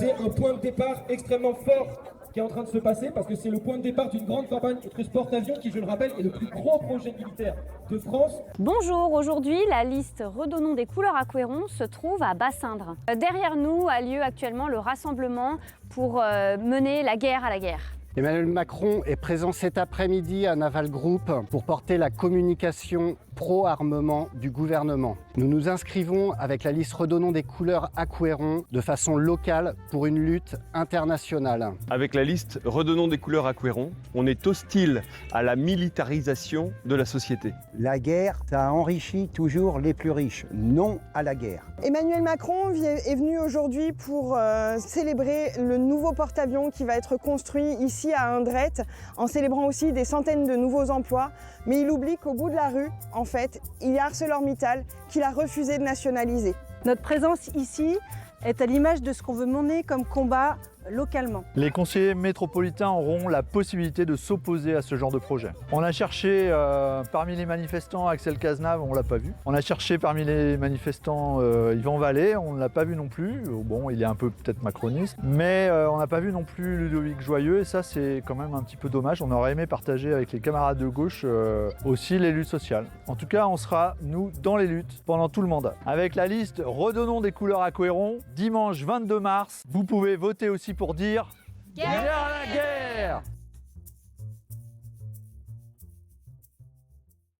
c'est un point de départ extrêmement fort qui est en train de se passer parce que c'est le point de départ d'une grande campagne contre Sport-Avion qui, je le rappelle, est le plus gros projet militaire de France. Bonjour, aujourd'hui la liste Redonnons des couleurs à Couëron se trouve à Bassindre. Derrière nous a lieu actuellement le rassemblement pour mener la guerre à la guerre. Emmanuel Macron est présent cet après-midi à Naval Group pour porter la communication pro-armement du gouvernement. Nous nous inscrivons avec la liste Redonnons des couleurs à Couëron de façon locale pour une lutte internationale. Avec la liste Redonnons des couleurs à Couëron, on est hostile à la militarisation de la société. La guerre, ça enrichit toujours les plus riches. Non à la guerre. Emmanuel Macron est venu aujourd'hui pour célébrer le nouveau porte-avions qui va être construit ici à Indrette, en célébrant aussi des centaines de nouveaux emplois. Mais il oublie qu'au bout de la rue, en fait, il y a ArcelorMittal qu'il a refusé de nationaliser. Notre présence ici est à l'image de ce qu'on veut mener comme combat localement. Les conseillers métropolitains auront la possibilité de s'opposer à ce genre de projet. On a cherché parmi les manifestants Axel Cazenave, on ne l'a pas vu. On a cherché parmi les manifestants Yvan Vallée, on ne l'a pas vu non plus. Bon, il est un peu peut-être macroniste, mais on n'a pas vu non plus Ludovic Joyeux et ça c'est quand même un petit peu dommage. On aurait aimé partager avec les camarades de gauche aussi les luttes sociales. En tout cas, on sera, nous, dans les luttes pendant tout le mandat. Avec la liste Redonnons des couleurs à Couëron, dimanche 22 mars, vous pouvez voter aussi pour dire « Guerre à la guerre !»